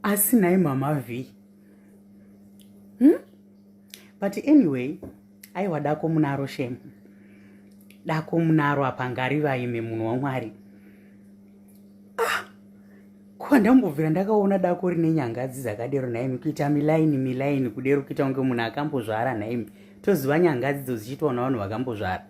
Asinai Mama V. But anyway, aiwa dako munaro shemu. Dako munaro apangari vaime munhu waMwari. Kwandambobvira ndakaona dako rine nyangadzi dzakadero naimi kuita milaini kudero kuita kunge munhu akambozvara naimi. Toziva nyangadzi dzo dzichitwa navanhu vakambozvara.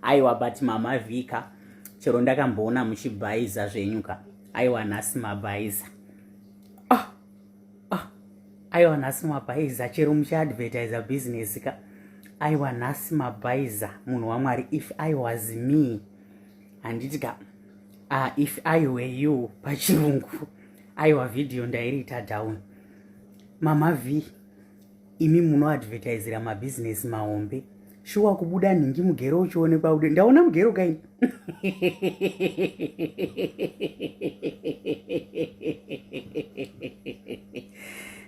Aiwa but Mama Vika chero ndakamboona muchibhaiza zvenyuka. Aiwa nhasi mabhaiza. Aiwa nhasi mabhaiza chero muchiadvertise business ka. Aiwa nhasi mabhaiza munhu waMwari. If I was me, handiti ka if I were you pachirungu. Aiwa video ndairita down. Mama V, imi munoadvertisera mabusiness mahombe. Shuwa kubuda ningi mugero uchionekwa ude. Ndaona mugero kaini.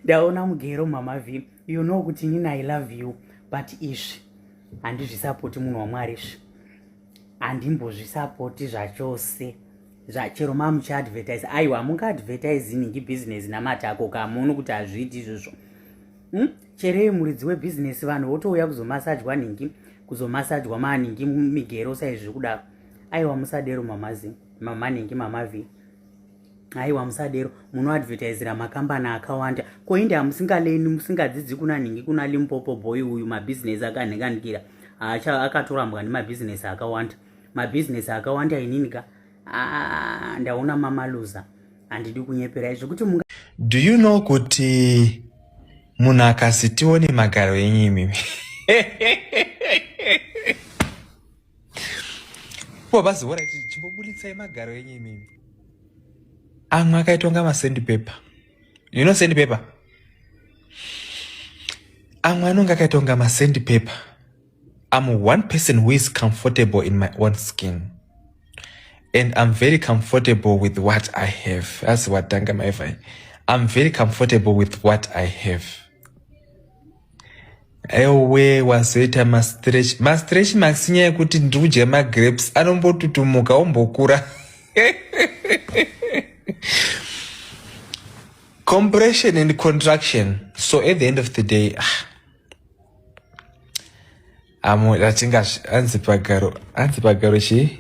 Ndaona mugero Mama V. You know kuti nina I love you. But izvi handizvisapoti munhu waMwari izvi. Handimbozvisapoti zvachose. Zvachero mamuchiadvertise. Aiwa mungaadvertise ningi business namatako kamuno kuti hazviiti izvozvo. Cherei muridzi webusiness vanhu votouya kuzomasajwa ningi, kuzomasajwa maningi migero saizvi kudaro. Aiwa musadero Mama ningi Mama V. Aiwa musadero munoadvertisera makambani akawanda. Koinde hamusingaleni musingadzidzi kuna ningi kuna Limpopo boy uyu mabusiness akanhenganikira. Akatorambwa nemabusiness akawanda. Mabusiness akawanda ininika. Ndaona Mama Luza. Handidi kunyepera izvo kuti munga. Do you know kuti munhu akasitione magaro enyu imimi? Basi what chimbobuditsai magaro enyu imimi. Amwe akaitonga masandpaper. You know sandpaper? Amwe anonga akaitonga masandpaper. I'm one person who is comfortable in my own skin. And I'm very comfortable with what I have. That's what Tanga Maivai. I'm very comfortable with what I have. Ewe wazoita mastretch maxinya yekuti nduje grapes anombotutumuka ombokura. Compression and contraction. So at the end of the day, anzi pagaro chi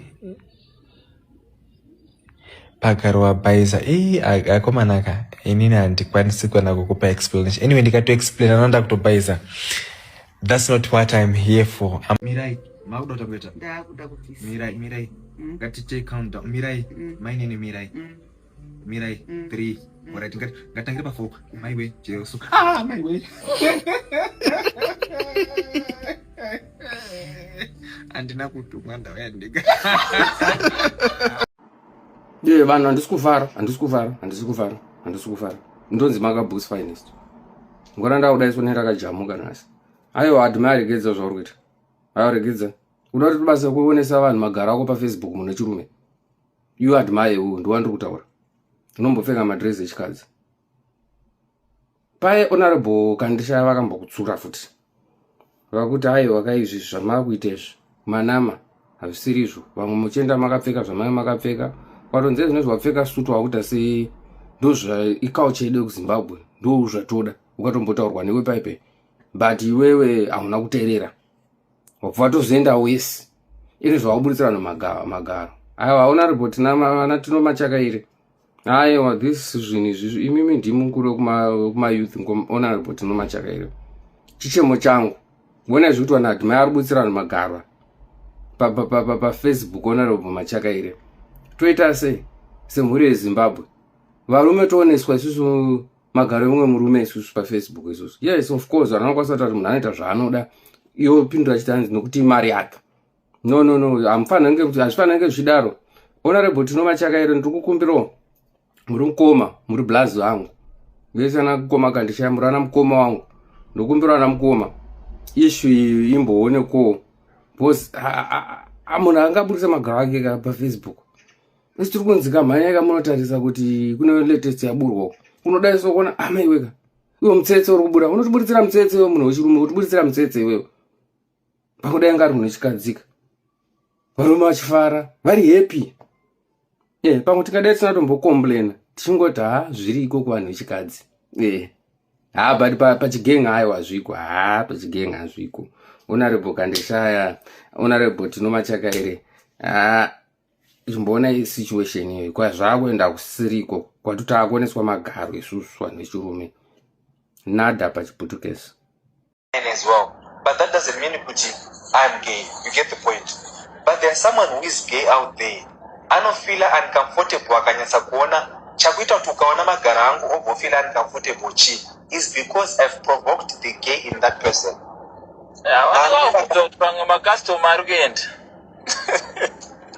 pagaro wabhaiza akomanaka inini handikwanisi kuwana kukupa explanation. Anyway, ndikato explain anoda kutobhaiza. That's not what I'm here for. Mirai, makuda tabeta. Ndakuda kufisa. Mirai. Ngatiche countdown. Mirai, my name Mirai. Mirai 3. Alright, ngatangira pa 4. My way, Jesu. My way. Andina kutunga ndawo yandiga. Vanhu handisi kuvhara. Ndonzi makabooks finest. Ngora ndauda iso nerakajamuka nhasi. Aiwa adhima aregedza zvauri kuita. Aregedza. Uda kuti basa kuonesa vanhu magara ako paFacebook mune chirume. You admire who ndowandiri kutaura. Unombopfeka madress echikadzi. Pai honorable Kandisha vakambokutsura futi. Vakuti aiwa kaizvi zvamakuita izvi. Manama hazvisiri izvo. Vamwe muchienda makapfeka zvamai makapfeka. Kwatonze zvinezvi wapfeka sutu wakuita sei ndozvaikaulture yedu kuZimbabwe. Ndo zvatoda. Ukatombotaurwa newe paipe. But iwewe hauna kuteerera. Wabva tozoenda wese. Iri zvawabuditsira magaro. Aiwa hauna report na tinomachakaire. Aiwa this zvinhu izvi imimi ndimukuru kuma youth ngomona report nomachakaire. Chichemo changu. Wona zvikuti wana adhima aribuditsira magaro. Pa Facebook ona robo machakaire. Toita semhuri yeZimbabwe. Varume tooneswa isusu magaro emumwe murume isusu paFacebook isusu. Yes, of course, anokwanisa kuti munhu anoita zvaanoda. Iwo pindura chitanzi nokuti mari yake. No, hazvifanira zvidaro. Honorable tinomachakaire ndikukumbirawo muri mukoma, muri blazi wangu. Vese ana kukoma Kandisha murana mukoma wangu. Ndokumbira ana mukoma. Issue iyi imbooneko. Boss munhu angabudisa magaro ake paFacebook. Isi tiri kunzika mhanya yakamunotarisa kuti kune latest yaburwa. unodaiso kuona amai weka iwe mutsetse uri kubuda unotiburitsira mutsetse we munhu wechirume utiburitsira mutsetse iwewe pakudai ngari munhu wechikadzika varume vachifara vari happy pamwe tikadai tisina tombokomplaina tichingoti zviri iko kuvanhu vechikadzi but pachigenga aiwa zviko pachigenga hazviko honorable Kandeshaya honorable Tinomachakaire chimboona situation iyoyo kwazvakuenda kusiriko kwatuti akuoneswa magaro isusu vanhu vechirume nada pachiputukezi as well. But that doesn't mean kuti I'm gay. You get the point. But there's someone who is gay out there. Anofila uncomfortable akanyatsa kuona chakuita kuti ukaona magara angu obvofila uncomfortable chi is because I've provoked the gay in that person.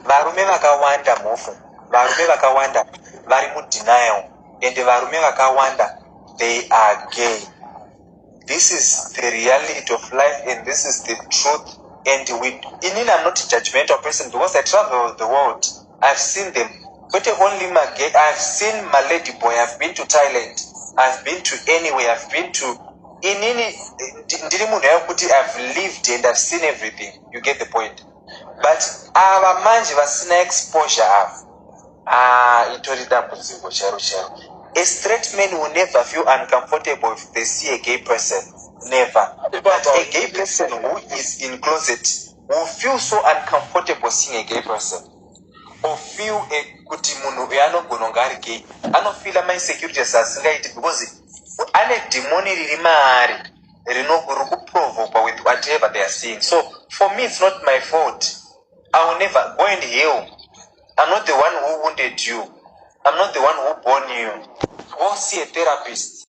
Varume vakawanda mufu. Varume vakawanda vari mudenial. And varume vakawanda they are gay. This is the reality of life and this is the truth. And I'm not a judgmental person because I travel the world. I've seen them. But only my gay. I've seen my lady boy. I've been to Thailand. I've been to anywhere. I've been to I've lived and I've seen everything. You get the point. But our manji vasina exposure a straight man will never feel uncomfortable if they see a gay person. Never. But a gay person who is in closet will feel so uncomfortable seeing a gay person. Or feel a kuti munhu anogona gay. Anofeel my insecurity asingaiti because ane demoni riri maari rinokuprovoke with whatever they are seeing. So for me it's not my fault. I will never go and heal. I'm not the one who wounded you. I'm not the one who born you. Go see a therapist.